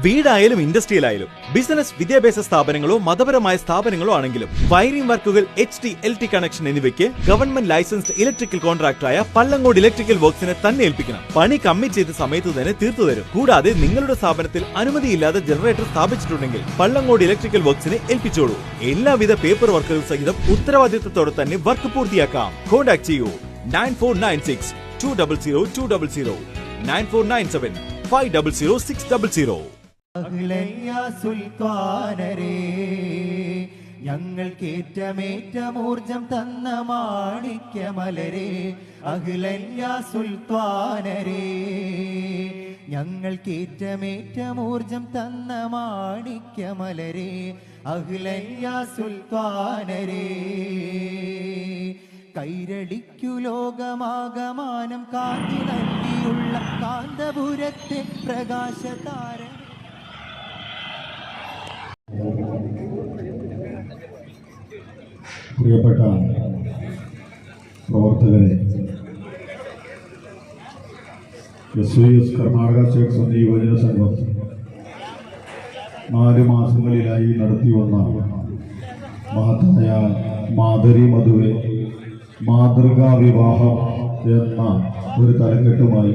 വീടായാലും ഇൻഡസ്ട്രിയിലായാലും business വിദ്യാഭ്യാസ സ്ഥാപനങ്ങളോ മതപരമായ സ്ഥാപനങ്ങളോ ആണെങ്കിലും വയറിംഗ് വർക്കുകൾ HT LT കണക്ഷൻ എന്നിവയ്ക്ക് ഗവൺമെന്റ് ലൈസൻസ്ഡ് ഇലക്ട്രിക്കൽ കോൺട്രാക്ടറായ പള്ളങ്ങോട് ഇലക്ട്രിക്കൽ വർക്സിനെ തന്നെ ഏൽപ്പിക്കണം. പണി കമ്മിറ്റ് ചെയ്ത സമയത്ത് തന്നെ തീർത്തു തരും. കൂടാതെ നിങ്ങളുടെ സ്ഥാപനത്തിൽ അനുമതിയില്ലാതെ ജനറേറ്റർ സ്ഥാപിച്ചിട്ടുണ്ടെങ്കിൽ പള്ളങ്ങോട് ഇലക്ട്രിക്കൽ വർക്സിനെ ഏൽപ്പിച്ചോളൂ. എല്ലാവിധ പേപ്പർ വർക്കുകൾ സഹിതം ഉത്തരവാദിത്തത്തോടെ തന്നെ വർക്ക് പൂർത്തിയാക്കാം. കോൺടാക്ട് ചെയ്യൂ 9496 200 200 9497 500 600. ഞങ്ങൾക്കേറ്റമേറ്റമൂർജം തന്ന മാണിക്യമലരെ അഖിലന്യ സുൽത്താനരേ, ഞങ്ങൾക്കേറ്റമേറ്റമൂർജം തന്ന മാണിക്യമലരെ അഖിലന്യ സുൽത്താനരേ, കൈരടിക്കു ലോകമാകമാനം കാന്തി നൽകിയുള്ള കാന്തപുരത്തെ പ്രകാശതാര. പ്രിയപ്പെട്ട പ്രവർത്തകരെ, SYS കർണാടക സ്റ്റേറ്റ് സമിതി യുവജന സംഘം 4 മാസങ്ങളിലായി നടത്തിവന്ന മഹത്തായ മാതരി മധുവെ മാതൃകാ വിവാഹം എന്ന ഒരു തലക്കെട്ടുമായി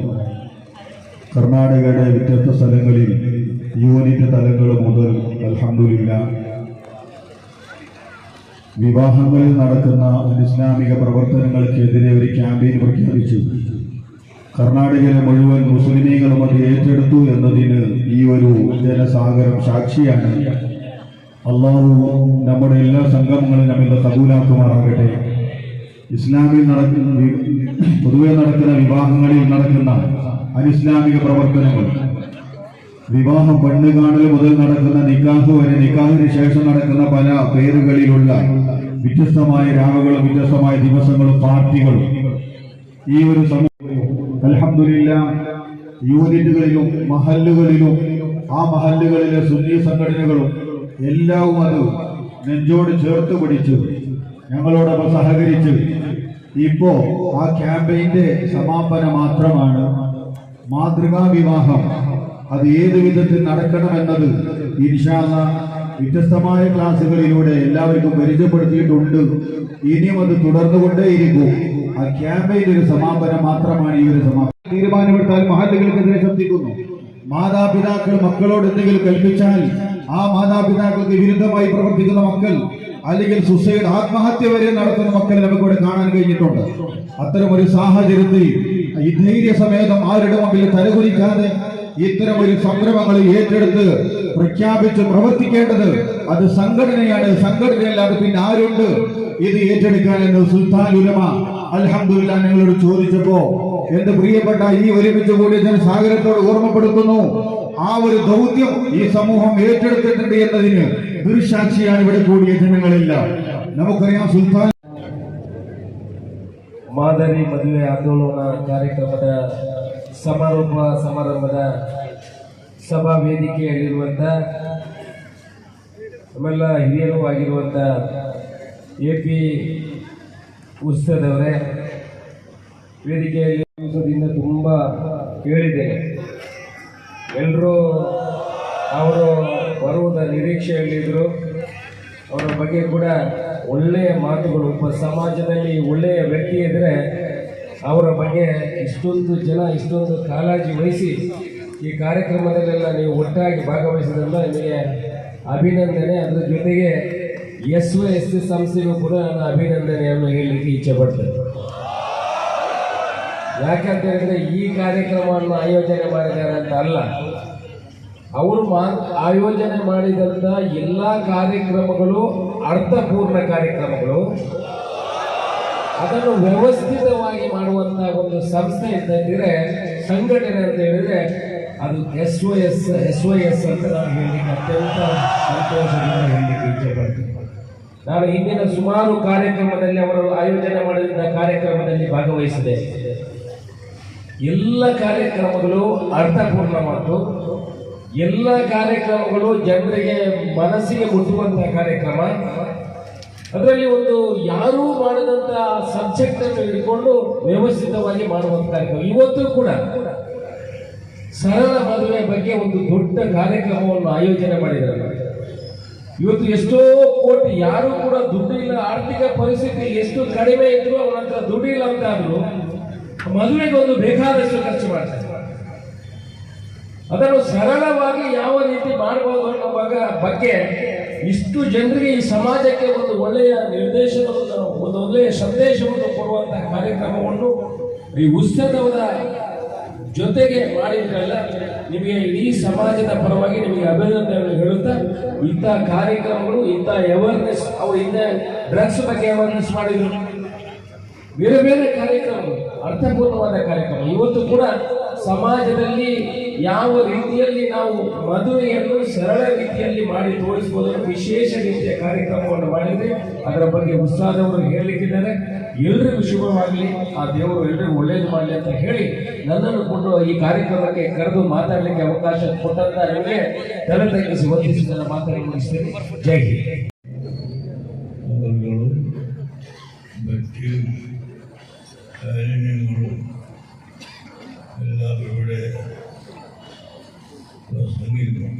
കർണാടകയുടെ വ്യത്യസ്ത സ്ഥലങ്ങളിൽ യൂണിറ്റ് തലങ്ങൾ മുതൽ അൽഹംദുലില്ലാ വിവാഹങ്ങളിൽ നടക്കുന്ന അനിസ്ലാമിക പ്രവർത്തനങ്ങൾക്കെതിരെ ഒരു ക്യാമ്പയിൻ പ്രഖ്യാപിച്ചു. കർണാടകയിലെ മുഴുവൻ മുസ്ലിമീങ്ങളും അത് ഏറ്റെടുത്തു എന്നതിന് ഈ ഒരു ജനസാഗരം സാക്ഷിയാണ്. അള്ളാഹു നമ്മുടെ എല്ലാ സംഗമങ്ങളും നമ്മിൽ കബൂലാക്കുമാറാകട്ടെ. ഇസ്ലാമിൽ നടക്കുന്ന പൊതുവെ നടക്കുന്ന വിവാഹങ്ങളിൽ നടക്കുന്ന അനിസ്ലാമിക പ്രവർത്തനങ്ങൾ, വിവാഹം പെണ്ണ് കാണൽ മുതൽ നടക്കുന്ന നിക്കാഹ് വരെ, നിക്കാഹിന് ശേഷം നടക്കുന്ന പല പേരുകളിലുള്ള വ്യത്യസ്തമായ രാവുകളും വ്യത്യസ്തമായ ദിവസങ്ങളും പാർട്ടികളും ഈ ഒരു അൽഹംദുലില്ലാ യൂണിറ്റുകളിലും മഹല്ലുകളിലും ആ മഹല്ലുകളിലെ സുന്നി സംഘടനകളും എല്ലാവും അത് നെഞ്ചോട് ചേർത്ത് പിടിച്ച് ഞങ്ങളോടൊപ്പം സഹകരിച്ച് ഇപ്പോ ആ ക്യാമ്പയിന്റെ സമാപനം മാത്രമാണ്. മാതൃകാ വിവാഹം അത് ഏത് വിധത്തിൽ നടക്കണമെന്നത് ഇൻഷാ അല്ലാഹ് വ്യത്യസ്തമായ ക്ലാസുകളിലൂടെ എല്ലാവർക്കും പരിചയപ്പെടുത്തിയിട്ടുണ്ട്. ഇനിയും അത് തുടർന്നുകൊണ്ടേയിരിക്കും. ആ ക്യാമ്പയിന്റെ ഒരു സമാപനം മാത്രമാണ് ഈ ഒരു സമാപനം. തീരുമാനമെടുത്താൽ മഹല്ലുകൾക്കെതിരെ ശബ്ദിക്കുന്നു. മാതാപിതാക്കൾ മക്കളോട് എന്തെങ്കിലും കൽപ്പിച്ചാൽ ആ മാതാപിതാക്കൾക്ക് വിരുദ്ധമായി പ്രവർത്തിക്കുന്ന മക്കൾ, അല്ലെങ്കിൽ സുസൈഡ് ആത്മഹത്യ വരെ നടത്തുന്ന മക്കളെ നമുക്കിവിടെ കാണാൻ കഴിഞ്ഞിട്ടുണ്ട്. അത്തരം ഒരു സാഹചര്യത്തിൽ ഈ ധൈര്യസമേതം ആരുടെ മുമ്പിൽ തലകുലിക്കാതെ ഇത്തരം ഒരു സംരംഭങ്ങൾ ഏറ്റെടുത്ത് പ്രഖ്യാപിച്ച് പ്രവർത്തിക്കേണ്ടത് അത് സംഘടനയാണ്. സംഘടനയല്ലാതെ പിന്നെ ആരുണ്ട് ഇത് ഏറ്റെടുക്കാനെന്ന് സുൽത്താൻ ഉലമ അൽഹംദുലില്ലാ ഞങ്ങളോട് ചോദിച്ചപ്പോ എന്റെ പ്രിയപ്പെട്ട ഈ ഒരുമിച്ച് കൂടിയ ജനസാഗരത്തോട് ഓർമ്മപ്പെടുത്തുന്നു, ആ ഒരു ദൗത്യം ഈ സമൂഹം ഏറ്റെടുത്തിട്ടുണ്ട് എന്നതിന് ദൃസാക്ഷിയാണ് ഇവിടെ കൂടിയ ജനങ്ങളെല്ലാം. നമുക്കറിയാം സുൽത്താൻ ಮಾದರಿ ಮದುವೆ ಆಂದೋಲನ ಕಾರ್ಯಕ್ರಮದ ಸಮಾರೋಪ ಸಮಾರಂಭದ ಸಭಾ ವೇದಿಕೆಯಲ್ಲಿರುವಂಥ ನಮ್ಮೆಲ್ಲ ಹಿರಿಯರು ಆಗಿರುವಂಥ AP ಉತ್ಸವದವರೇ, ವೇದಿಕೆಯಲ್ಲಿ ದಿವಸದಿಂದ ತುಂಬ ಕೇಳಿದ್ದೇನೆ. ಎಲ್ಲರೂ ಅವರು ಬರುವುದ ನಿರೀಕ್ಷೆಯಲ್ಲಿದ್ದರು. ಅವರ ಬಗ್ಗೆ ಕೂಡ ಒಳ್ಳೆಯ ಮಾತುಗಳು, ಸಮಾಜದಲ್ಲಿ ಒಳ್ಳೆಯ ವ್ಯಕ್ತಿ ಇದ್ದರೆ ಅವರ ಬಗ್ಗೆ ಇಷ್ಟೊಂದು ಜನ ಇಷ್ಟೊಂದು ಕಾಳಜಿ ವಹಿಸಿ ಈ ಕಾರ್ಯಕ್ರಮದಲ್ಲೆಲ್ಲ ನೀವು ಒಟ್ಟಾಗಿ ಭಾಗವಹಿಸಿದ್ರಿಂದ ನಿಮಗೆ ಅಭಿನಂದನೆ. ಅದರ ಜೊತೆಗೆ SYS ಸಂಸ್ಥೆಗೂ ಕೂಡ ನಾನು ಅಭಿನಂದನೆಯನ್ನು ಹೇಳಲಿಕ್ಕೆ ಇಚ್ಛೆ ಪಡ್ತೇನೆ. ಯಾಕಂತ ಹೇಳಿದ್ರೆ ಈ ಕಾರ್ಯಕ್ರಮವನ್ನು ಆಯೋಜನೆ ಮಾಡಿದ್ದಾರೆ ಅಂತ ಅಲ್ಲ, ಅವರು ಆಯೋಜನೆ ಮಾಡಿದಂಥ ಎಲ್ಲ ಕಾರ್ಯಕ್ರಮಗಳು ಅರ್ಥಪೂರ್ಣ ಕಾರ್ಯಕ್ರಮಗಳು. ಅದನ್ನು ವ್ಯವಸ್ಥಿತವಾಗಿ ಮಾಡುವಂತಹ ಒಂದು ಸಂಸ್ಥೆ ಅಂತ ಹೇಳಿದ್ರೆ, ಸಂಘಟನೆ ಅಂತ ಹೇಳಿದ್ರೆ ಅದು SYS ಅಂತ ನಾನು ಹೇಳಲಿಕ್ಕೆ ಅತ್ಯಂತ ಸಂತೋಷದಿಂದ ಹೇಳಲಿಕ್ಕೆ ಇಚ್ಛೆ ಪಡ್ತೀನಿ. ನಾನು ಹಿಂದಿನ ಸುಮಾರು ಕಾರ್ಯಕ್ರಮದಲ್ಲಿ ಅವರು ಆಯೋಜನೆ ಮಾಡಿದ ಕಾರ್ಯಕ್ರಮದಲ್ಲಿ ಭಾಗವಹಿಸಿದೆ. ಎಲ್ಲ ಕಾರ್ಯಕ್ರಮಗಳು ಅರ್ಥಪೂರ್ಣ ಮತ್ತು ಎಲ್ಲ ಕಾರ್ಯಕ್ರಮಗಳು ಜನರಿಗೆ ಮನಸ್ಸಿಗೆ ಮುಟ್ಟುವಂತಹ ಕಾರ್ಯಕ್ರಮ. ಅದರಲ್ಲಿ ಒಂದು ಯಾರೂ ಮಾಡದಂತ ಸಬ್ಜೆಕ್ಟ್ ಅನ್ನು ಹಿಡ್ಕೊಂಡು ವ್ಯವಸ್ಥಿತವಾಗಿ ಮಾಡುವಂತ ಕಾರ್ಯಕ್ರಮ. ಇವತ್ತು ಕೂಡ ಸರಳ ಮದುವೆ ಬಗ್ಗೆ ಒಂದು ದೊಡ್ಡ ಕಾರ್ಯಕ್ರಮವನ್ನು ಆಯೋಜನೆ ಮಾಡಿದ್ದಾರೆ. ಇವತ್ತು ಎಷ್ಟೋ ಕೋಟಿ, ಯಾರು ಕೂಡ ದುಡ್ಡಿಲ್ಲ, ಆರ್ಥಿಕ ಪರಿಸ್ಥಿತಿ ಎಷ್ಟು ಕಡಿಮೆ ಇದ್ರು ಅವನ ಹತ್ರ ದುಡ್ಡಿಲ್ಲ ಅಂತ ಆದ್ರೂ ಮದುವೆಗೆ ಒಂದು ಬೇಕಾದಷ್ಟು ಖರ್ಚು ಮಾಡ್ತಾರೆ. ಅದನ್ನು ಸರಳವಾಗಿ ಯಾವ ರೀತಿ ಮಾಡಬಹುದು ಅನ್ನೋ ಬಗ್ಗೆ ಇಷ್ಟು ಜನರಿಗೆ, ಈ ಸಮಾಜಕ್ಕೆ ಒಂದು ಒಳ್ಳೆಯ ನಿರ್ದೇಶನವನ್ನು, ಒಂದು ಒಳ್ಳೆಯ ಸಂದೇಶವನ್ನು ಕೊಡುವಂತಹ ಕಾರ್ಯಕ್ರಮವನ್ನು ಈ ಉತ್ಸವದ ಜೊತೆಗೆ ಮಾಡಿದ್ರಲ್ಲ, ನಿಮಗೆ ಇಡೀ ಸಮಾಜದ ಪರವಾಗಿ ನಿಮಗೆ ಅಭಿನಂದನೆಗಳು ಹೇಳುತ್ತಾ, ಇಂಥ ಕಾರ್ಯಕ್ರಮಗಳು, ಇಂಥ ಅವೇರ್ನೆಸ್, ಅವರು ಹಿಂದೆ ಡ್ರಗ್ಸ್ ಬಗ್ಗೆ ಅವೇರ್ನೆಸ್ ಮಾಡಿದ್ರು, ಬೇರೆ ಬೇರೆ ಕಾರ್ಯಕ್ರಮಗಳು, ಅರ್ಥಪೂರ್ಣವಾದ ಕಾರ್ಯಕ್ರಮ. ಇವತ್ತು ಕೂಡ ಸಮಾಜದಲ್ಲಿ ಯಾವ ರೀತಿಯಲ್ಲಿ ನಾವು ಮದುವೆಯನ್ನು ಸರಳ ರೀತಿಯಲ್ಲಿ ಮಾಡಿ ತೋರಿಸಬಹುದು, ವಿಶೇಷ ರೀತಿಯ ಕಾರ್ಯಕ್ರಮವನ್ನು ಮಾಡಿದ್ರೆ ಅದರ ಬಗ್ಗೆ ಉತ್ಸಾಹದವರು ಹೇಳಲಿಕ್ಕಿದ್ದಾರೆ. ಎಲ್ರಿಗೂ ಶುಭವಾಗಲಿ, ಆ ದೇವರು ಎಲ್ರಿಗೂ ಒಳ್ಳೇದು ಮಾಡಲಿ ಅಂತ ಹೇಳಿ ನನ್ನನ್ನು ಕೊಂಡು ಈ ಕಾರ್ಯಕ್ರಮಕ್ಕೆ ಕರೆದು ಮಾತಾಡಲಿಕ್ಕೆ ಅವಕಾಶ ಕೊಟ್ಟಂತ ನಿಮಗೆ ತಲೆ ತಗ್ಗಿಸಿ ವಂದಿಸಿದ ಮಾತಾಡಿ ಮುಗಿಸ್ತೇನೆ. ಜೈ ಹಿಂದ್. എല്ലാവരും ഇവിടെ പ്രസംഗിക്കും.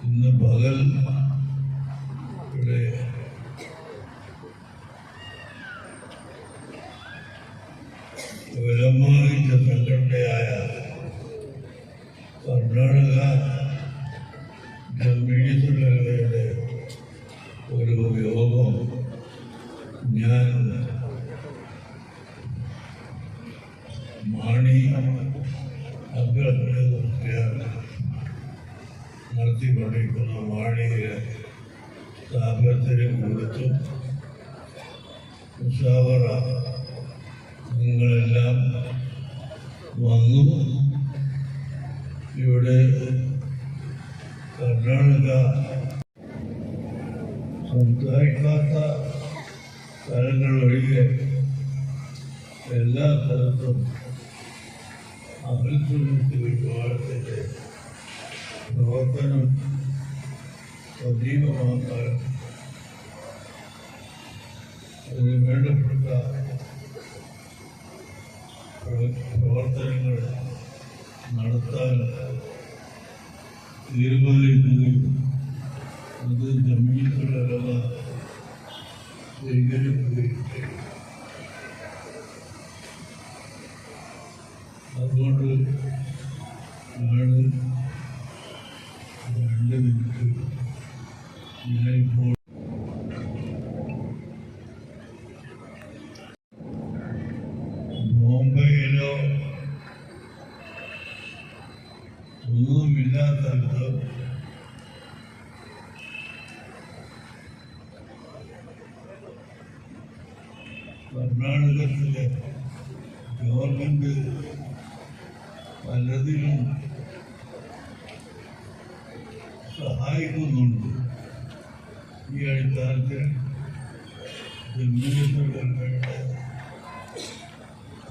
ഇന്ന് പകൽ ഇവിടെ വിലമാറിച്ച സംഘടനയായ കർണാടക ജമീയത്തുള്ളവരുടെ ഒരു യോഗം ഞാൻ മാണി അഭ്യർത്ഥന നടത്തിക്കൊണ്ടിരിക്കുന്ന മാണിയെ സ്ഥാപനത്തിന് കൊടുത്തു. മുഷാവറ നിങ്ങളെല്ലാം വന്നു. ഇവിടെ കർണാടക സംസാരിക്കാത്ത സ്ഥലങ്ങളൊഴികെ എല്ലാ സ്ഥലത്തും അഭിനന്ദനത്തിൽ വിഭാഗത്തിൻ്റെ പ്രവർത്തനം സജീവമാക്കാൻ അതിന് വേണ്ടപ്പെട്ട പ്രവർത്തനങ്ങൾ നടത്താൻ തീരുമാനിക്കുകയും അത് ജമീയത്തുലമ സ്വീകരിക്കുകയും ചെയ്യും. അതുകൊണ്ട് ആണ് 2 മിനിറ്റ് ഞാനിപ്പോൾ ബോംബെയിലോ ഒന്നുമില്ലാത്തടത്ത് കർണാടകത്തിലെ ഗവൺമെന്റ് പലതിലും സഹായിക്കുന്നുണ്ട്. ഈ അടിസ്ഥാനത്തിൽ ജമീയത്തുലമയുടെ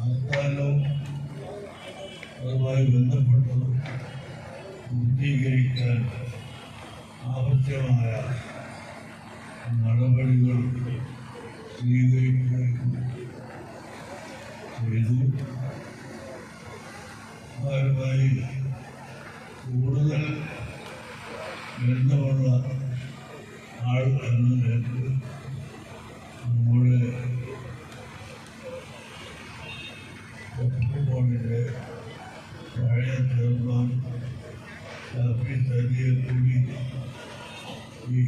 ആസ്ഥാനവും അതുമായി ബന്ധപ്പെട്ടത് പൂർത്തീകരിക്കാൻ ആവശ്യമായ നടപടികൾ സ്വീകരിക്കുകയും ചെയ്തു. അവരുമായി കൂടുതൽ ബന്ധമുള്ള ആൾ എന്ന നിലയ്ക്ക് നമ്മുടെ ഒപ്പുകോണിൻ്റെ പഴയ ചെയർമാൻ ഷാഫി സരിയെ കൂടി ഈ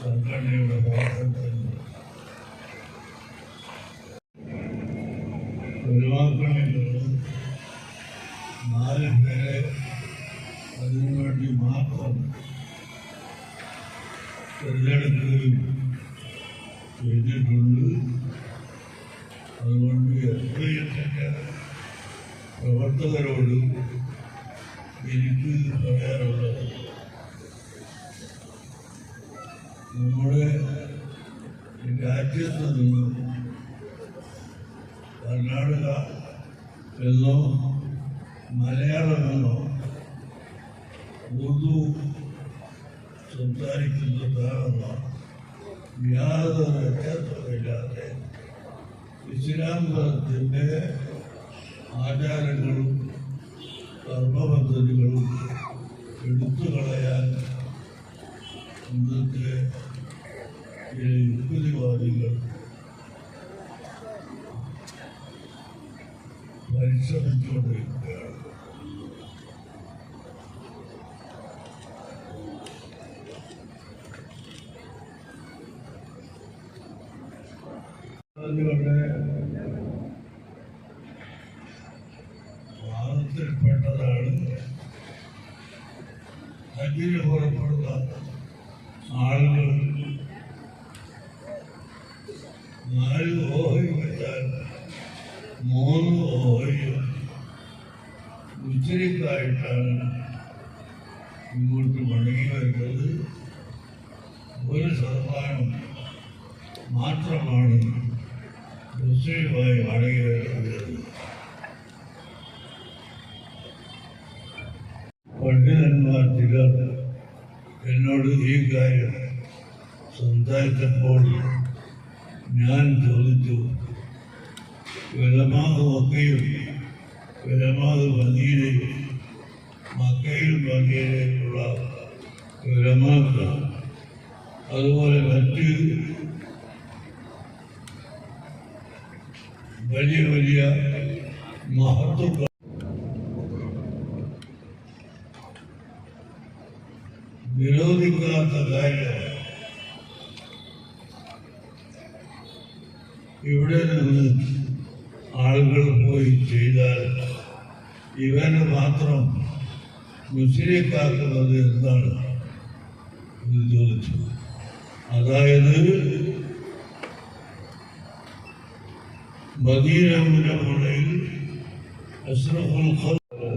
സംഘടനയുടെ പ്രവർത്തനത്തിൽ ഒഴിവാക്കണമെന്നുള്ളത് 4 പേരെ അതിനുവേണ്ടി മാത്രം തിരഞ്ഞെടുക്കുകയും ചെയ്തിട്ടുണ്ട്. അതുകൊണ്ട് എസ്ഐഎസിൻ്റെ പ്രവർത്തകരോട് എനിക്ക് പറയാനുള്ളത്, നമ്മുടെ രാജ്യത്ത് നിന്ന് കർണാടക എന്നോ മലയാളമെന്നോ ഉറുദു സംസാരിക്കുന്നതാണെന്നോ യാതൊരു വ്യത്യാസമില്ലാതെ ഇസ്ലാം മതത്തിൻ്റെ ആചാരങ്ങളും കർമ്മപദ്ധതികളും എടുത്തു കളയാൻ ഇന്നത്തെ ചില യുക്തിവാദികൾ പരിശ്രമിച്ചുകൊണ്ടിരിക്കുകയാണ്. അതുകൊണ്ട് വാദത്തിൽപ്പെട്ടതാണ് ഹജ്ജിന് പുറപ്പെടുന്ന ആളുകൾ 4 ഓഹരി വെച്ചാൽ 3 ഓഹരിയും ഉച്ചരിക്കായിട്ടാണ് ഇങ്ങോട്ട് മടങ്ങി വരുന്നത്. 1% മാത്രമാണ് മുസ്ലിമായി മടങ്ങി വരുന്നത്. പണ്ഡിതന്മാർ ചിലർ എന്നോട് ഈ കാര്യം സംസാരിച്ചപ്പോൾ ഞാൻ ചോദിച്ചു, ഉലമാ മക്കയും ഉലമാ മദീനയും മക്കയിലും മദീനയിലുള്ള ഉലമാക്കൾ അതുപോലെ മറ്റ് വലിയ വലിയ മഹത്വങ്ങൾ വിരോധിക്കാത്ത കാര്യം ഇവിടെ നിന്ന് ആളുകൾ പോയി ചെയ്താൽ ഇവന് മാത്രം മുസ്ലിക്കാക്കുന്നത് എന്താണ് എന്ന് ചോദിച്ചു. അതായത് മദീന മുനവ്വറയിൽ അഷ്റഫുൽ ഖൽഖ്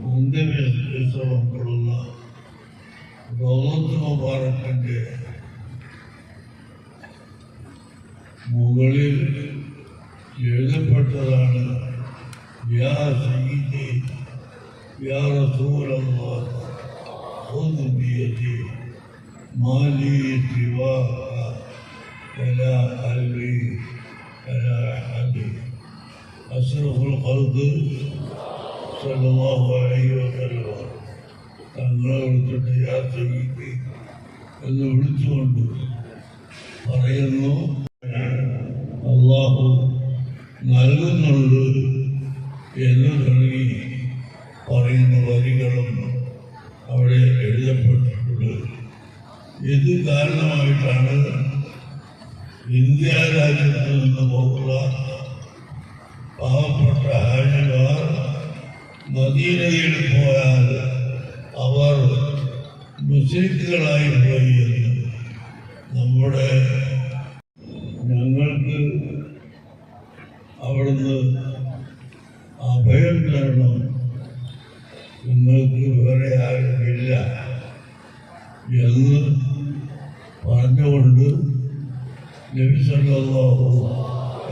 അന്ത്യവിശ്രമങ്ങളുള്ള റൗളത്ത് മുബാറക്കിന്റെ മുകളിൽ എഴുതപ്പെട്ടതാണ് യാ സയ്യിദി യാ റസൂലല്ലാഹ് ഖുദ് ബിയദി മാലി സിവാക വലാ അൽവി വലാ അഹദി. അഷ്റഫുൽ ഖൽഖ് സല്ലല്ലാഹു അലൈഹി വസല്ലം തങ്ങളെ വിളിച്ചിട്ട് യാ സയ്യിദി എന്ന് വിളിച്ചുകൊണ്ട് പറയുന്നു, അള്ളാഹു നൽകുന്നുണ്ട് എന്ന് തുടങ്ങി പറയുന്ന വരികളും അവിടെ എഴുതപ്പെട്ടിട്ടുണ്ട്. ഇത് കാരണമായിട്ടാണ് ഇന്ത്യ രാജ്യത്ത് നിന്ന് പോകുന്ന പാവപ്പെട്ട ഹാജിമാർ മദീനയിൽ പോയാൽ അവർ മുസ്ലിക്കുകളായി പോയി എന്ന് നമ്മുടെ ഞങ്ങൾക്ക് അവിടുന്ന് അഭയം തരണം, നിങ്ങൾക്ക് വേറെ ആരുമില്ല എന്ന് പറഞ്ഞുകൊണ്ട് നബി സല്ലല്ലാഹു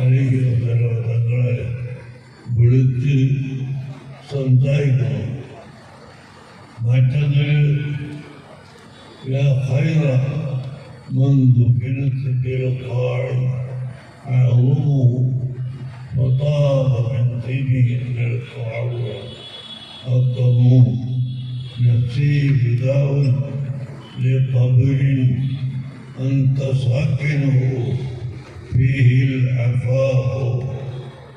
അലൈഹി വസല്ലം തങ്ങളെ വിളിച്ച് സംസാരിക്കുന്നു. മറ്റൊന്ന് ലാ ഖൈറ മൻ ദുഫിനത ബിൽഖാഇ അഅ്ളുഹു وطاب من طيبه القاع أقموا نفسي فداء لقبر أنت ساكنه فيه العفاف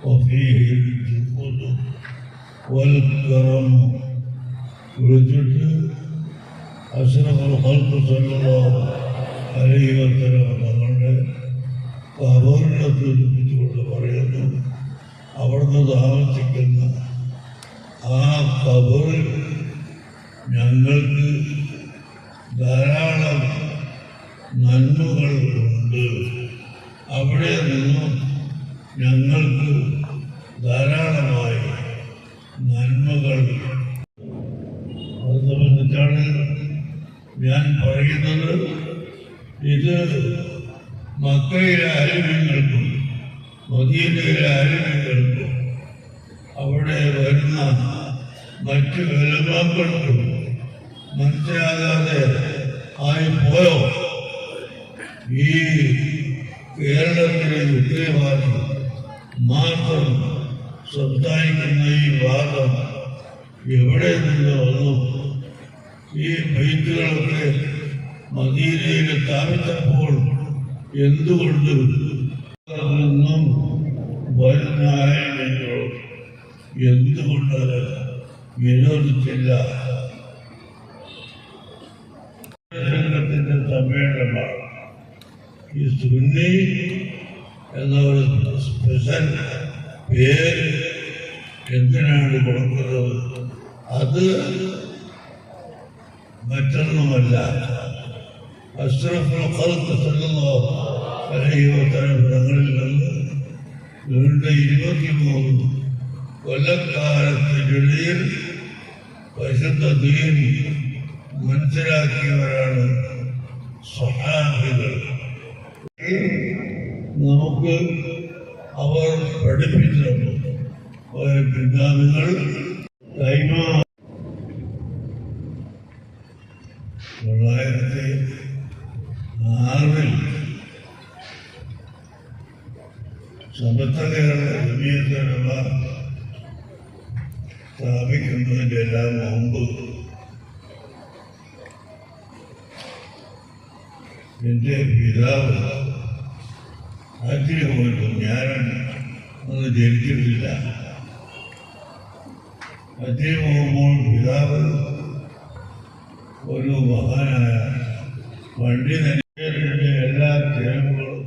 وفيه الجود والكرم. وجد أشرف الخلق صلى الله عليه وسلم കബറിനെക്കുറിച്ചുകൊണ്ട് പറയുന്നു, അവിടുന്ന് താമസിക്കുന്ന ആ കബറിൽ ഞങ്ങൾക്ക് ധാരാളം നന്മകൾ ഉണ്ട്. അവിടെ നിന്നും ഞങ്ങൾക്ക് ധാരാളമായി നന്മകൾ. അത് സംബന്ധിച്ചാണ് ഞാൻ പറയുന്നത്. ഇത് മക്കയിലെ അരുവികൾക്കും മദീനയിലെ അരുവികൾക്കും അവിടെ വരുന്ന മറ്റു ഉലമാക്കൾക്കും മനസ്സിലാകാതെ ആയി പോയോ? ഈ കേരളത്തിലെ യുദ്ധവാദി മാത്രം സംസാരിക്കുന്ന ഈ വാദം എവിടെ നിന്ന് വന്നു? ഈ ബൈത്തുകളൊക്കെ മദീനയിൽ സ്ഥാപിച്ചപ്പോൾ എന്തുകൊണ്ട് നിന്നും വരുന്ന ആയങ്ങൾ എന്തുകൊണ്ട് വിരോധിച്ചില്ല? സംഘത്തിന്റെ സമ്മേളനമാണ് ഈ സുന്നി എന്ന ഒരു സ്പെഷ്യൽ പേര് എന്തിനാണ് കൊടുക്കുന്നത്? അത് മറ്റൊന്നുമല്ല, അഷ്റഫുൽ ഖൽഖ് സല്ലല്ലാഹു അലൈഹി വസല്ലം തങ്ങളിൽ നിന്ന് നീണ്ട 23 കൊല്ലക്കാലത്തിനിടയിൽ പരിശുദ്ധ ദീൻ മനസ്സിലാക്കിയവരാണ് സ്വഹാബികൾ. നമുക്ക് അവർ പഠിപ്പിച്ചു തന്നു. പിതാവികൾ കൈമാ 1906 സമസ്ത കേരള ജമിയത്തുലമ സ്ഥാപിക്കുന്നതിൻ്റെ എല്ലാം മുമ്പ് എൻ്റെ പിതാവ് ഹജ്ജിന് പോയിട്ടു. ഞാൻ ഒന്ന് ജനിച്ചിട്ടില്ല. ഹജ്ജിന് പോകുമ്പോൾ പിതാവ് ഒരു മഹാനായ പണ്ഡിതന്റെ എല്ലാ തിരക്കുകളും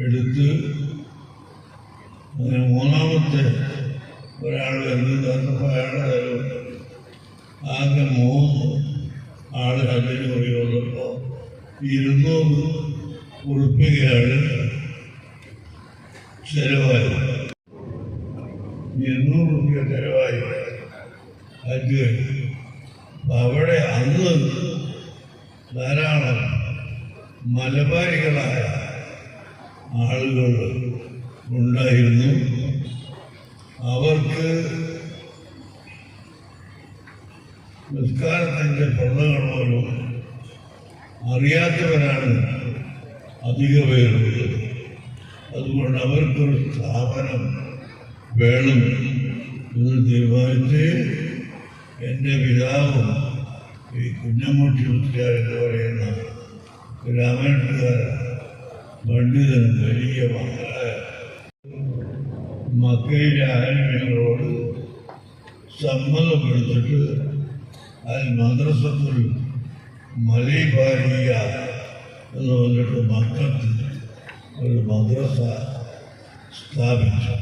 എടുത്ത് അങ്ങനെ മൂന്നാമത്തെ ഒരാൾ വരുന്നത് അയാളെ ആകെ 3 ആൾ അതിന് പോയി വന്നപ്പോൾ 200 ഉറുപ്പികയാണ് ചെലവായി. 200 ഉറുപ്പിക ചെലവായി ഹജ്ജ്. അവിടെ അന്ന് ധാരാളം മലബാരികളായ ആളുകൾ ഉണ്ടായിരുന്നു. അവർക്ക് നിസ്കാരത്തിൻ്റെ പള്ളകൾ പോലും അറിയാത്തവരാണ് അധിക പേരുള്ളത്. അതുകൊണ്ട് അവർക്കൊരു സ്ഥാപനം വേണം എന്ന് തീരുമാനിച്ച് എൻ്റെ പിതാവും ഈ കുഞ്ഞമ്മൂട്ടി മുസ്ലിയാർ എന്ന് പറയുന്ന രാമനാട്ടുകാരൻ പണ്ഡിതൻ വലിയ മക്കളായ മക്കയിലെ ആലിമ്യങ്ങളോട് സമ്മതപ്പെടുത്തിട്ട് അതിൽ മദ്രസത്തിൽ മലൈബാരിയ എന്ന് പറഞ്ഞിട്ട് മക്കത്ത് ഒരു മദ്രസ സ്ഥാപിച്ചു.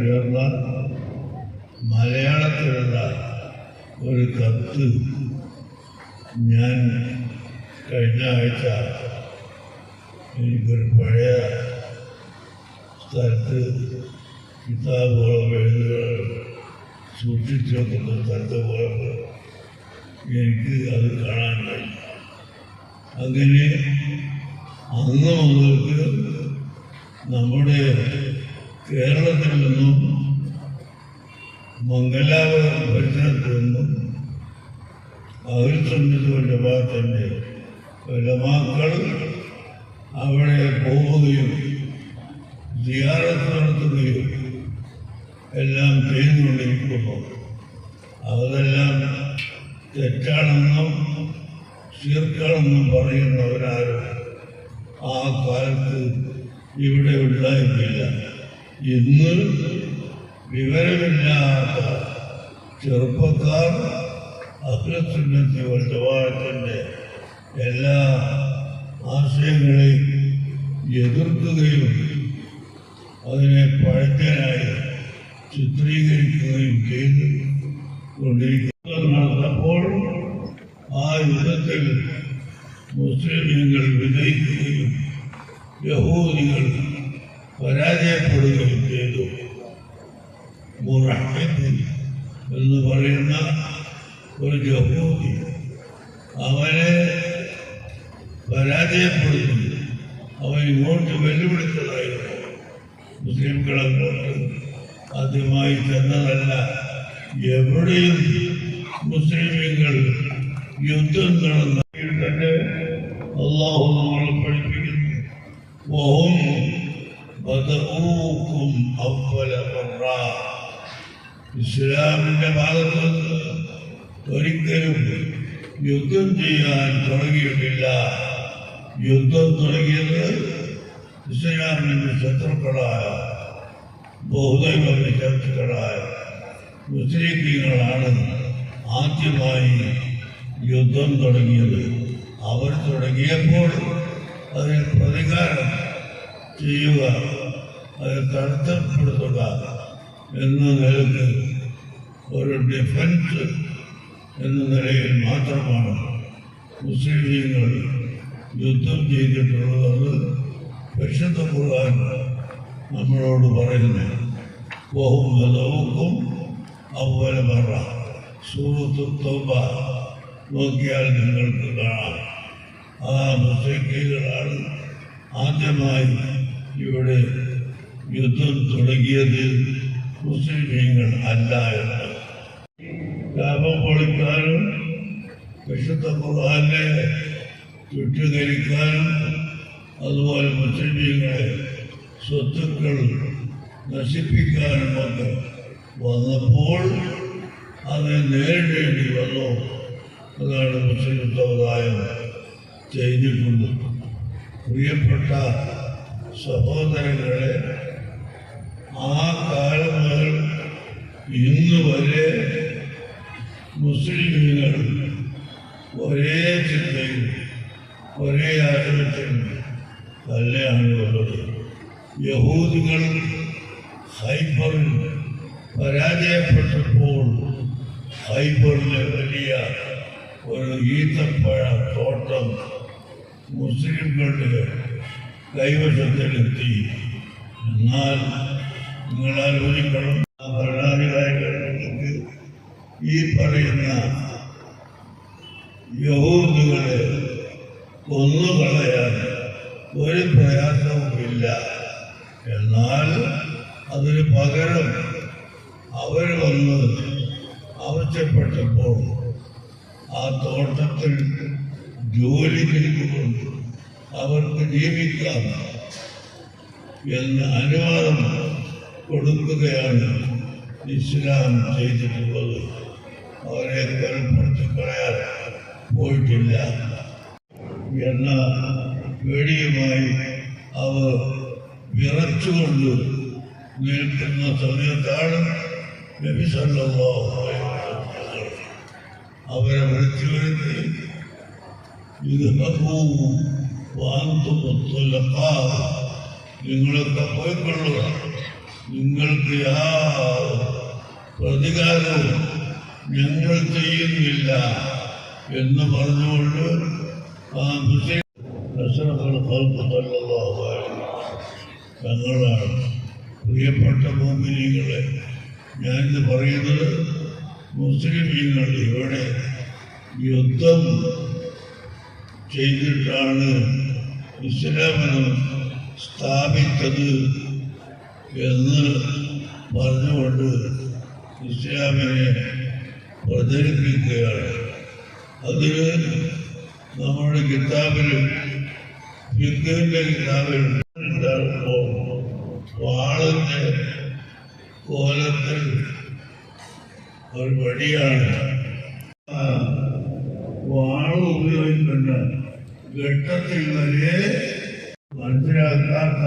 ചേർന്ന മലയാളത്തിലുള്ള ഒരു കത്ത് ഞാൻ കഴിഞ്ഞ ആഴ്ച എനിക്കൊരു പഴയ സ്ഥലത്ത് കിതാബുകളും എഴുതുകളും സൂക്ഷിച്ചു വെക്കുന്ന സ്ഥലത്ത് പോയപ്പോൾ എനിക്ക് അത് കാണാൻ കഴിയും. അങ്ങനെ അന്ന് മുതൽക്ക് നമ്മുടെ കേരളത്തിൽ നിന്നും മംഗലാപുരം പരിസരത്ത് നിന്നും അഹ്ലുസുന്നത്ത് ജമാഅത്തിന്റെ ഉലമാക്കൾ അവിടെ പോവുകയും സിയാറത്ത് നടത്തുകയും എല്ലാം ചെയ്തുകൊണ്ടിരിക്കുന്നു. അതെല്ലാം തെറ്റാണെന്നും ശിർക്കാണെന്നും പറയുന്നവരാരും ആ കാലത്ത് ഇവിടെ ഉണ്ടായിരുന്നില്ല. ഇന്ന് വിവരമില്ലാത്ത ചെറുപ്പക്കാർ അഹ്ലുസുന്നത്ത് വൽ ജമാഅത്തിന്റെ എല്ലാ ആശയങ്ങളെയും എതിർക്കുകയും അതിനെ പഴഞ്ചനായി ചിത്രീകരിക്കുകയും ചെയ്ത് കൊണ്ടിരിക്കുന്നപ്പോൾ ആ യുദ്ധത്തിൽ മുസ്ലിമീങ്ങൾ വിജയിക്കുകയും യഹൂദികൾ പരാജയപ്പെടുകയും ചെയ്തു. മുറഹിദ് എന്ന് പറയുന്ന ഒരു യഹൂദി അവനെ പരാജയപ്പെടുത്തി. അവൻ ഇങ്ങോട്ട് വെല്ലുവിളിച്ചതായിരുന്നു. മുസ്ലിംകൾ അങ്ങോട്ട് ആദ്യമായി ചെന്നതല്ല. എവിടെയും മുസ്ലിമീങ്ങൾ യുദ്ധം നടന്നിട്ട് അള്ളാഹു നമ്മളെ പഠിപ്പിക്കുന്നു. وهم بدؤوكم أول مرة. ഇസ്ലാമിന്റെ ഭാഗത്ത് ഒരിക്കലും യുദ്ധം ചെയ്യാൻ തുടങ്ങിയിട്ടില്ല. യുദ്ധം തുടങ്ങിയത് ഇസ്ലാമിന്റെ ശത്രുക്കളായ ബഹുദൈവ വിശ്വാസികളായ മുസ്ലിങ്ങളാണ് ആദ്യമായി യുദ്ധം തുടങ്ങിയത്. അവർ തുടങ്ങിയപ്പോൾ അതിന് പ്രതികാരം ചെയ്യുക, അത് തടസ്സപ്പെടുത്തുക എന്ന നിലക്ക് ഒരു ഡിഫൻസ് എന്ന നിലയിൽ മാത്രമാണ് മുസ്ലിങ്ങൾ യുദ്ധം ചെയ്തിട്ടുള്ളതെന്ന് പരിശുദ്ധ ഖുർആൻ നമ്മളോട് പറയുന്നത്. വഹും ബദഊക്കും അവ്വല മറ. സൂറത്ത് തൗബ നോക്കിയാൽ നിങ്ങൾക്ക് കാണാം. ആ മുസ്ലിങ്ങളാണ് ആദ്യമായി ഇവിടെ യുദ്ധം തുടങ്ങിയത്, മുസ്ലിങ്ങൾ അല്ല എന്ന്. ലാഭം പൊളിക്കാനും വിശുദ്ധ ഖുർആനെ ചുറ്റുകരിക്കാനും അതുപോലെ മുസ്ലിങ്ങളെ സ്വത്തുക്കൾ നശിപ്പിക്കാനുമൊക്കെ വന്നപ്പോൾ അത് നേരിടേണ്ടി വന്നു. അതാണ് മുസ്ലിം സമുദായം ചെയ്തിട്ടുള്ളത്. പ്രിയപ്പെട്ട സഹോദരങ്ങളെ, ആ കാലം മുതൽ ഇന്ന് വരെ മുസ്ലിങ്ങൾ ഒരേ ചിന്തയിൽ ഒരേ ആശയത്തിൽ തന്നെയാണ് ഉള്ളത്. യഹൂദികൾ ഹൈബറിൽ പരാജയപ്പെട്ടപ്പോൾ ഹൈബറിലെ വലിയ ഒരു ഈത്തപ്പഴ തോട്ടം മുസ്ലിങ്ങളുടെ കൈവശത്തിലെത്തി. എന്നാൽ നിങ്ങൾ ആലോചിക്കണം, ആ ഭരണാധികാരികൾക്ക് ഈ പറയുന്ന യഹൂദികളെ കൊന്നുകളയാൻ ഒരു പ്രയാസവുമില്ല. എന്നാൽ അതിന് പകരം അവർ വന്ന് ആവശ്യപ്പെട്ടപ്പോൾ ആ തോട്ടത്തിൽ ജോലി ചെയ്തുകൊണ്ട് അവർക്ക് ജീവിക്കാം എന്ന് അനുവാദം കൊടുക്കുകയാണ് ഇസ്ലാം ചെയ്തിട്ടുള്ളത്. അവരെ കൊലപ്പെടുത്തി കളയാൻ പോയിട്ടില്ല എന്ന പേടിയുമായി അവർ വിറച്ചുകൊണ്ട് നിൽക്കുന്ന സമയത്താണ് നബി സല്ലല്ലാഹു അലൈഹി വസല്ലം അവരെ വിളിച്ചു വരുത്തി നിങ്ങളൊക്കെ പോയിക്കൊള്ളുക, നിങ്ങൾക്ക് യാതൊരു പ്രതികാരവും ഞങ്ങൾ ചെയ്യുന്നില്ല എന്ന് പറഞ്ഞുകൊണ്ട് ആ മുസ്ലിം തങ്ങളാണ്. പ്രിയപ്പെട്ട മുഅ്മിനീങ്ങളെ, ഞാനിത് പറയുന്നത് മുസ്ലിമീങ്ങൾ ഇവിടെ യുദ്ധം ചെയ്തിട്ടാണ് ഇസ്ലാമിനെ സ്ഥാപിച്ചത് എന്ന് പറഞ്ഞുകൊണ്ട് ഇസ്ലാമിനെ പ്രചരിപ്പിക്കുകയാണ്. അതിന് നമ്മുടെ കിതാബിൽ ഫിഖ്ഹിന്റെ കിതാബിൽ വാളിന്റെ കോലത്തിൽ ഒരു വടിയാണ്. വാള് ഉപയോഗിക്കുന്ന ഘട്ടത്തിൽ വരെ മനസ്സിലാക്കാത്ത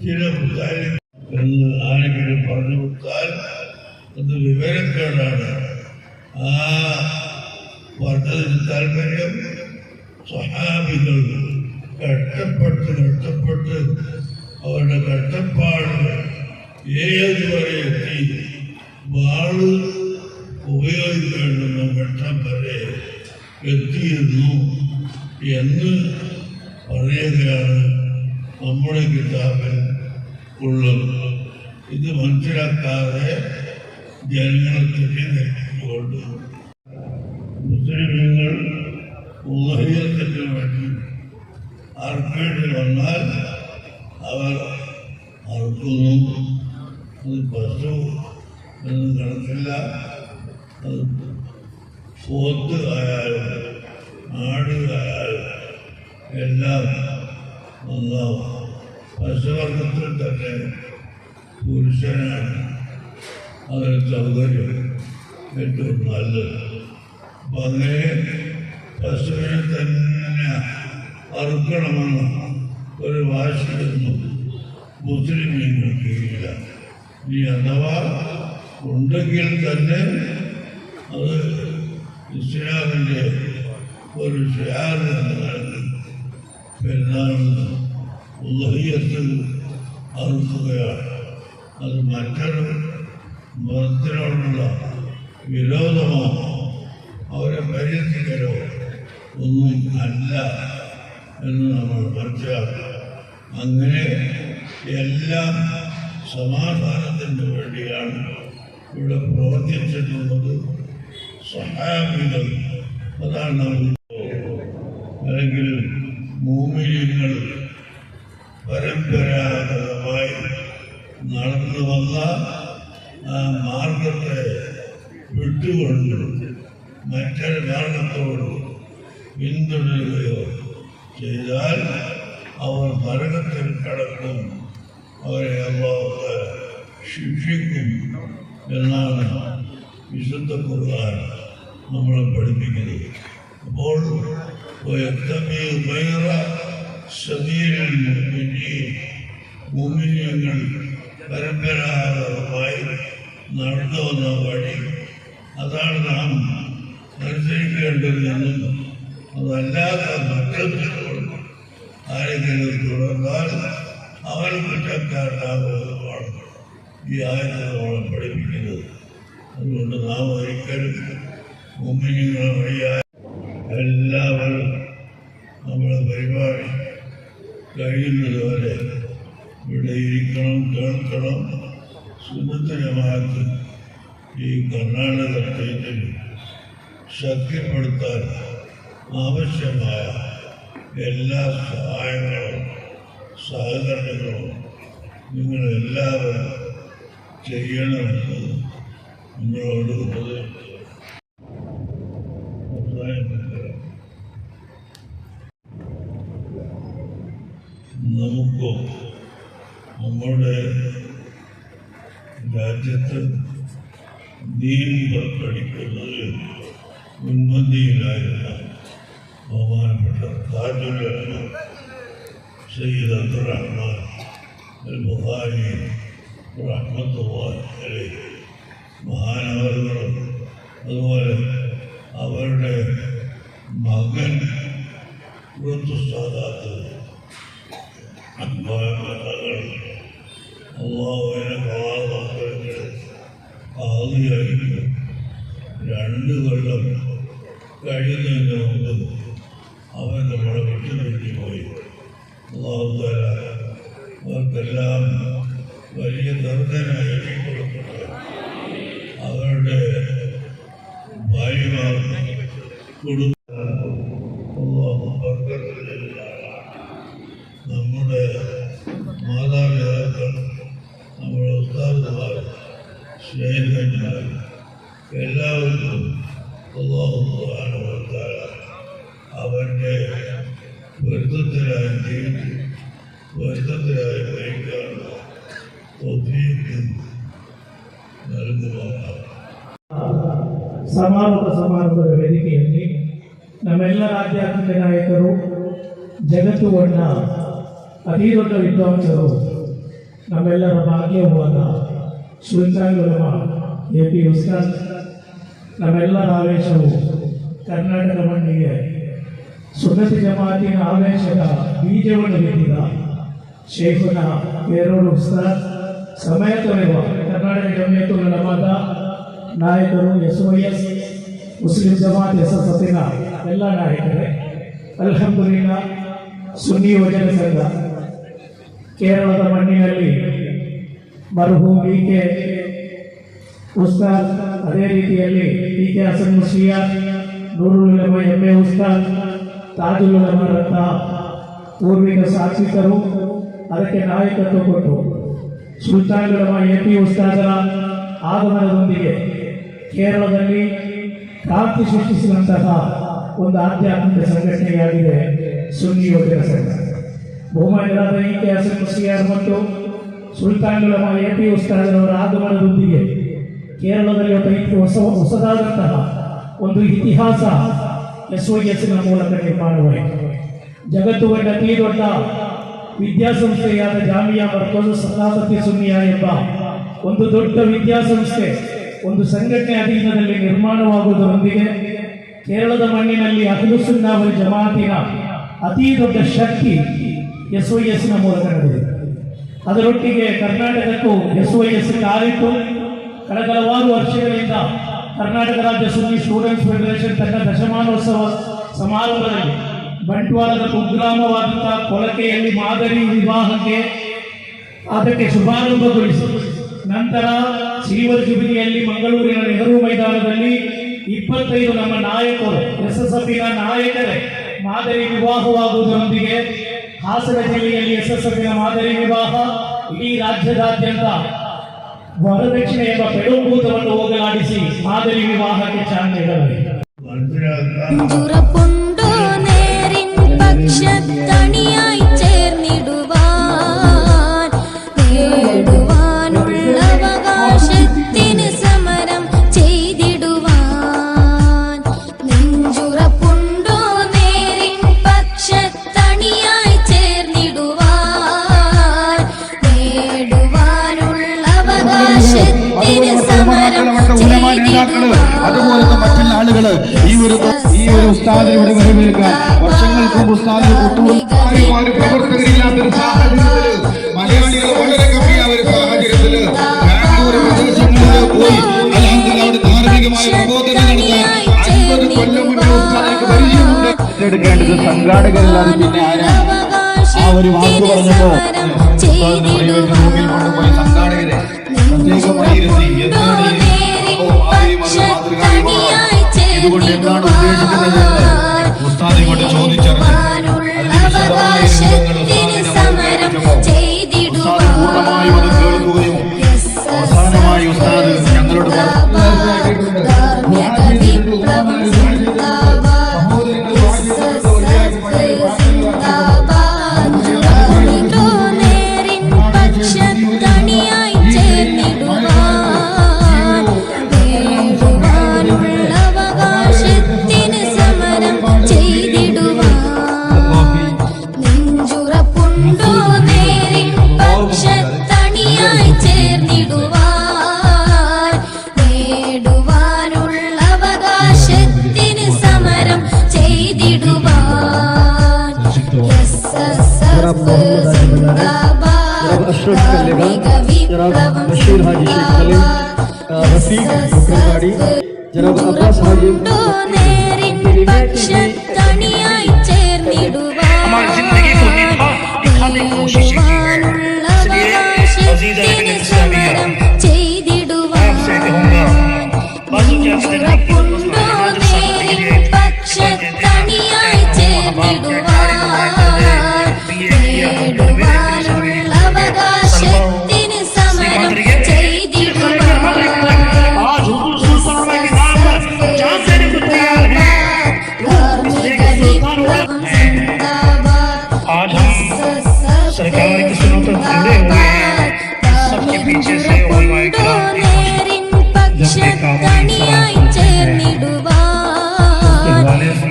ചില കാര്യം എന്ന് ആരെങ്കിലും പറഞ്ഞു കൊടുത്താൽ അത് വിവരക്കേടാണ്. ആ പറഞ്ഞതിന് താല്പര്യം സ്വഹാബികൾ കഷ്ടപ്പെട്ട് അവരുടെ കഷ്ടപ്പാട് ഏതുവരെ എത്തി വാള് ഉപയോഗിക്കേണ്ടുന്ന ഘട്ടം വരെ എത്തിയിരുന്നു എന്ന് പറയുകയാണ് നമ്മുടെ കിതാബിൽ ഉള്ളത്. ഇത് മനസ്സിലാക്കാതെ ജനങ്ങളെ തെറ്റിദ്ധരിച്ചുകൊണ്ട് മുസ്ലിങ്ങൾ ഉദയത്തിന് വേണ്ടി അർക്കേണ്ടി വന്നാൽ അവർ അർക്കുന്നു. അത് പശു എന്ന് കണക്കില്ല, അത് പോത്ത് ആയാലും ആട് ആയാലും എല്ലാം ഒന്നാവും. പശുവർഗത്തിൽ തന്നെ പുരുഷനാണ് അതിന് സൗകര്യം ഏറ്റവും നല്ലത്. അപ്പം അങ്ങനെ പശുവിനെ തന്നെ അറുക്കണമെന്ന് ഒരു വാശിയൊന്നും മുസ്ലിമീങ്ങൾക്കില്ല. ഇനി അഥവാ ഉണ്ടെങ്കിൽ തന്നെ അത് ഇസ്ലാമിൻ്റെ ഒരു ഷിയാർ എന്നതാണ് പെരുന്നാളിന് ഉദ്ഹിയത്ത് അറുക്കുകയാണ്. അത് മറ്റൊരു മതത്തിനോടുള്ള വിരോധമോ അവരെ പരിഹരിക്കലോ ഒന്നും അല്ല എന്ന് നമ്മൾ മനസ്സിലാക്കുക. അങ്ങനെ എല്ലാം സമാധാനത്തിന് വേണ്ടിയാണ് ഇവിടെ പ്രവർത്തിച്ചിട്ടുള്ളത്. സഹാബികൾ അതാണ് നമ്മൾ അല്ലെങ്കിൽ മുഅ്മിനീങ്ങൾ പരമ്പരാഗതമായി നടന്നു വന്ന ആ മാർഗത്തെ വിട്ടുകൊണ്ട് മറ്റൊരു മാർഗത്തോട് പിന്തുടരുകയോ ചെയ്താൽ അവർ നരകത്തിൽ കടക്കും, അവരെ അല്ലാഹു ശിക്ഷിക്കും എന്നാണ് വിശുദ്ധ ഖുർആൻ നമ്മളെ പഠിപ്പിക്കുന്നത്. അപ്പോൾ മുഅ്മിനീങ്ങൾ പരമ്പരാഗതമായി നടന്നു വന്ന വഴി അതാണ് നാം അനുസരിക്കേണ്ടത് എന്നും അതല്ലാത്ത മറ്റൊന്നിനോട് ആരെങ്കിലും തുടർന്നാൽ അവർ കുറ്റക്കാരനാകുന്നതുമാണ് ഈ ആയത്തോളം പഠിപ്പിക്കുന്നത്. അതുകൊണ്ട് നാം ഒരിക്കലും മുഅ്മിനീങ്ങളെ വഴിയായ എല്ലാവരും നമ്മുടെ പരിപാടി കഴിയുന്നതുവരെ ഇവിടെ ഇരിക്കണം, കേൾക്കണം. സുന്നത്ത് ജമാഅത്ത് ഈ കർണാടക സ്റ്റേറ്റിൽ ശക്തിപ്പെടുത്താൻ ആവശ്യമായ എല്ലാ സഹായങ്ങളും സഹകരണങ്ങളും നിങ്ങളെല്ലാവരും ചെയ്യണമെന്ന് നിങ്ങളോട് ഉപദേശിച്ചു. നമുക്കും നമ്മുടെ രാജ്യത്ത് ദീൻ പഠിക്കുന്നതിൽ മുൻപന്തിയിലായിരുന്ന ബഹുമാനപ്പെട്ട താജുൽ ഉലമ സയ്യിദ് അബ്ദുറഹ്മാൻ അൽ ബുഖാരി റഹ്മത്തുള്ളാഹി അലൈഹി മഹാനവറുകളും അതുപോലെ അവരുടെ മകൻ സാദാത്ത് അള്ളാഹുവിനെ ആദിയായിരിക്കും 2 കൊല്ലം കഴിയുന്നതിന് മുമ്പ് അവൻ നമ്മളെ വിട്ടുനിർത്തി പോയി. അള്ളാഹു തആല അവർക്കെല്ലാം വലിയ ദർദനായി കൊടുക്കുന്നത് അവരുടെ ഭാര്യമാർ കുടുംബ നമ്മുടെ മാതാപിതാക്കൾ, നമ്മുടെ ഉസ്താദുമാർ, സ്നേഹിതന്മാർ എല്ലാവർക്കും അല്ലാഹു സുബ്ഹാനഹു വ തആല അവൻ്റെ പൊരുത്തത്തിലായി ജീവിച്ച് പൊരുത്തത്തിലായി മരിക്കാനുള്ള തൗഫീഖ് നൽകുമാറാകട്ടെ. ಸಮಾರಂಭದ ವೇದಿಕೆಯಲ್ಲಿ ನಮ್ಮೆಲ್ಲ ಆಧ್ಯಾತ್ಮಿಕ ನಾಯಕರು, ಜಗತ್ತು ಒಣ್ಣ ಅತಿ ದೊಡ್ಡ ವಿದ್ವಾಂಸರು, ನಮ್ಮೆಲ್ಲರ ಭಾಗ್ಯವಾದ ಸುಲ್ತಾನ್ ಉಲಮಾ AP ಉಸ್ತಾದ್, ನಮ್ಮೆಲ್ಲರ ಆವೇಶವು ಕರ್ನಾಟಕ ಮಣ್ಣಿಗೆ ಸುನ್ನತಿ ಜಮಾತಿನ ಆವೇಶದ ಬೀಜವನ್ನು ಬಿತ್ತಿದ ಶೇಖುನ ಕೇರೋಡು ಉಸ್ತಾದ್ ಸಮೇತವಿರುವ ಕರ್ನಾಟಕ ಜಮಿಯತುಲ್ ಉಲಮಾದ ನಾಯಕರು, SOS ಮುಸ್ಲಿಂ ಜಮಾತ್ SSFನ ಎಲ್ಲ ನಾಯಕರೇ, ಅಲ್ಹಮ್ದುಲಿಲ್ಲಾ ಸುನ್ನಿ ಯುವಜನ ಸಂಘ ಕೇರಳದ ಮಣ್ಣಿನಲ್ಲಿ ಮರ್ಹೂಮ್ BK ಉಸ್ತಾದ್, ಅದೇ ರೀತಿಯಲ್ಲಿ PK ಹಸನ್ ಮುಸ್ಲಿಯಾರ್, ನೂರುಲ್ ಉಲಮಾ MA ಉಸ್ತಾದ್, ತಾಜುಲ್ ಉಲಮಾರಂಥ ಪೂರ್ವಿಕ ಸಾಕ್ಷಿಕರು ಅದಕ್ಕೆ ನಾಯಕತ್ವ ಕೊಟ್ಟು ಸುಲ್ತಾನ್ ಉಲಮಾ AP ಉಸ್ತಾದರ ಆಗಮನದೊಂದಿಗೆ ಕೇರಳದಲ್ಲಿ ಕ್ರಾಂತಿ ಸೃಷ್ಟಿಸಿದಂತಹ ಒಂದು ಆಧ್ಯಾತ್ಮಿಕ ಸಂಘಟನೆಯಾಗಿದೆ ಸುನ್ನಿ ಯುವಜನ ಸಂಘ. ಬಹುಮಾನ್ಯರಾದ ಕೆ ಹಸನ್ ಮುಸ್ಲಿಯಾರ್ ಮತ್ತು ಸುಲ್ತಾನ್ ಉಲಮಾ ಎಪಿ ಉಸ್ತಾದರವರ ಆಗಮನದೊಂದಿಗೆ ಕೇರಳದಲ್ಲಿ ಹೊಸದಾದಂತಹ ಒಂದು ಇತಿಹಾಸ SYSನ ಮೂಲಕ ನಿರ್ಮಾಣವಾಯಿತು. ಜಗತ್ತು ಕಂಡ ಅತಿ ದೊಡ್ಡ ವಿದ್ಯಾಸಂಸ್ಥೆಯಾದ ಜಾಮಿಯಾ ಮರ್ಕಜ್ ಸಕಾಫತಿ ಸುನ್ನಿಯಾ ಎಂಬ ಒಂದು ದೊಡ್ಡ ವಿದ್ಯಾಸಂಸ್ಥೆ ಒಂದು ಸಂಘಟನೆ ಅಧೀನದಲ್ಲಿ ನಿರ್ಮಾಣವಾಗುವುದರೊಂದಿಗೆ ಕೇರಳದ ಮಣ್ಣಿನಲ್ಲಿ ಅಹ್ಲುಸ್ ಸುನ್ನಾ ವಲ್ ಜಮಾಅತಿನ ಅತಿ ದೊಡ್ಡ ಶಕ್ತಿ SYSನ ಮೂಲಕ ನಡೆದಿದೆ. ಅದರೊಟ್ಟಿಗೆ ಕರ್ನಾಟಕಕ್ಕೂ SYS ಕಾಲಿಟ್ಟು ಕಳೆದ ಹಲವಾರು ವರ್ಷಗಳಿಂದ ಕರ್ನಾಟಕ ರಾಜ್ಯ ಸುನ್ನಿ ಸ್ಟೂಡೆಂಟ್ಸ್ ಫೆಡರೇಷನ್ ತನ್ನ ದಶಮಾನೋತ್ಸವ ಸಮಾರಂಭದಲ್ಲಿ ಬಂಟ್ವಾಳದ ಕುಗ್ರಾಮವಾದಂತಹ ಕೊಳಕೆಯಲ್ಲಿ ಮಾದರಿ ವಿವಾಹಕ್ಕೆ ಅದಕ್ಕೆ ಶುಭಾರಂಭಗೊಳಿಸಿ ನಂತರ ಸಿಲ್ವರ್ ಜುಬಿಲಿಯಲ್ಲಿ ಮಂಗಳೂರಿನ ನೆಹರು ಮೈದಾನದಲ್ಲಿ 25 ನಮ್ಮ ನಾಯಕರು SSFನ ನಾಯಕರೇ ಮಾದರಿ ವಿವಾಹವಾಗುವುದರೊಂದಿಗೆ ಹಾಸನ ಜಿಲ್ಲೆಯಲ್ಲಿ SSFನ ಮಾದರಿ ವಿವಾಹ ಇಡೀ ರಾಜ್ಯದಾದ್ಯಂತ ವರದಕ್ಷಿಣೆ ಎಂಬ ಪೆಡುಭೂತವನ್ನು ಹೋಗಲಾಡಿಸಿ ಮಾದರಿ ವಿವಾಹಕ್ಕೆ ಚಾಲನೆ ನೀಡಲಾಗಿದೆ. പക്ഷത്തണിയായി ചേർന്നിടുവാൻ നേടുവാനുള്ളവകാശത്തിന് സമരം ചെയ്തിടുവാൻ നെഞ്ചുറപ്പുണ്ടോ നേരിൻ പക്ഷത്തണിയായി ചേർന്നിടുവാൻ നേടുവാനുള്ളവകാശത്തിന് സമരം ചെയ്തിടുവാൻ. അതുപോലത്തെ മറ്റുള്ള ആളുകള് ഈ ഒരു ഉസ്താദിനെ ഇവിടെ വരവേൽക്കാൻ വർഷങ്ങൾക്ക് മുമ്പ് ഉസ്താദിനെ പ്രവർത്തകരില്ലാത്തൊരു സാഹചര്യത്തില് മലയാളികൾ വളരെ കമ്മിയായ ഒരു സാഹചര്യത്തില് ബാംഗ്ലൂർ പ്രദേശങ്ങളിൽ പോയി അൽഹംദുലില്ലാഹ് അവിടെ ധാർമ്മികമായ പ്രബോധനം നടത്താൻ 50 കൊല്ലം മുന്നേ ഉസ്താദിക്ക് പരിചയമുണ്ട്. എടുക്കേണ്ടത് സംഘാടകരല്ലാതെ പിന്നെ ആരാണ്? ആ ഒരു വാക്ക് പറഞ്ഞപ്പോ റൂമിൽ കൊണ്ടുപോയി സംഘാടകരെ പ്രത്യേകമായി ഇരുത്തി എന്താണ് ഇതുകൊണ്ട് എന്താണ് ഉദ്ദേശിക്കുന്നത് ഉസ്താദ് കൊണ്ട് ചോദിച്ചറിഞ്ഞു. ഉസ്താദ് പൂർണ്ണമായും അത് കേൾക്കുകയും അവസാനമായി ഉസ്താദ് ഞങ്ങളോട് बशीर हाजी शेख खलील रफीक मुकरमाड़ी जनाब अब्बास हाजी हमारी जिंदगी को दिखाने की कोशिश की है। इसलिए अजीज़ अहले इस्लामिया आपसे कहूँगा बाजू के अक्सर सरकार की सुनों पर जुड़े हुए हैं। सबके पीछे से उलमाए किराम की कोशिश जब कामनी सलाम करते हैं उसके हवाले से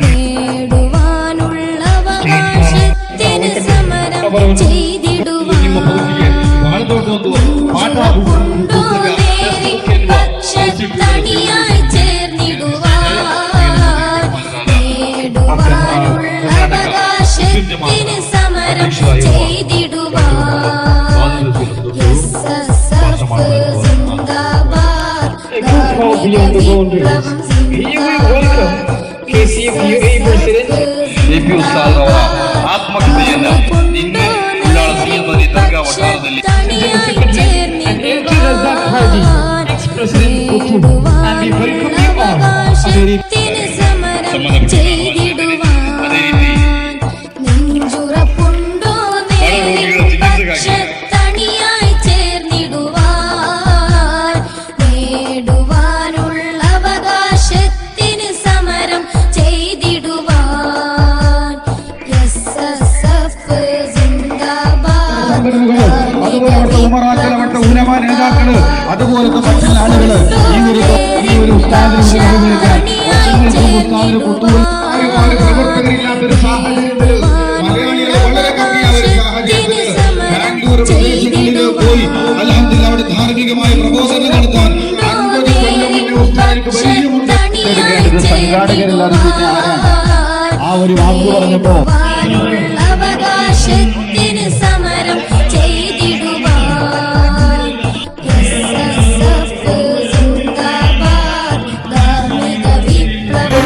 beyond the boundaries. Here we welcome KCFUA President AP Ustad ಅವರ ಆತ್ಮಕಥೆಯನ್ನ ನಿನ್ನೆ ಉಳ್ಳಾಳ ಸಿಎಂಆರ್ ದರ್ಗಾ ವಠಾರದಲ್ಲಿ and MT Razak Haji, ex-President Kutu, and we welcome you all. ಅದೇ ರೀತಿ ചെയ്തിടുവാൻ SSF അതുപോലത്തെ മറ്റു ആളുകള് ഈ ഒരു ഉസ്താദിനെ നിർവഹിക്കാൻ ഉസ്താദിന് കുത്തുകൾ പ്രവർത്തകരില്ലാത്തൊരു സാഹചര്യത്തിൽ മലയാളികളെ വളരെ കമ്മിയായ ഒരു സാഹചര്യത്തിൽ ബാംഗ്ലൂർ പ്രദേശങ്ങളിൽ പോയി അൽഹംദുലില്ലാഹ് അവിടെ ധാർമ്മികമായ പ്രബോധനം നടത്താൻ 50 കൊല്ലം മുന്നേ ഉസ്താദിക്ക് പരിചയമുണ്ട്. സംഘാടകരെല്ലാവരും പിന്നെ ആ ഒരു വാക്ക് പറഞ്ഞപ്പോ അവകാശത്തിന് സമരം ചെയ്തിടുവാൻ സിന്ദാബാദ് ധാർമ്മിക വിപ്ലവം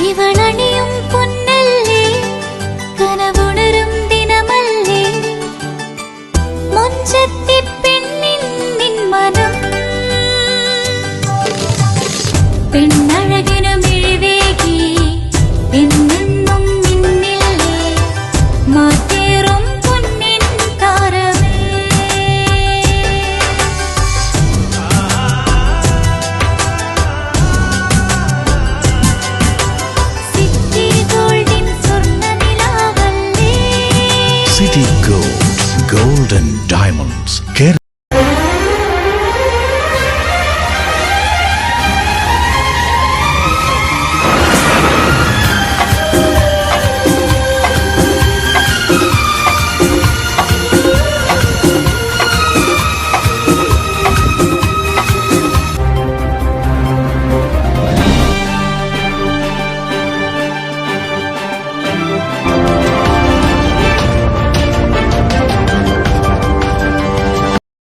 ഇവളണിയും പൊന്നല്ലേ കനവുണരും ദിനമല്ലേ മൊഞ്ചത്തി പെണ്ണിൻ നിൻ മനം പെണ്ണഴകിൻ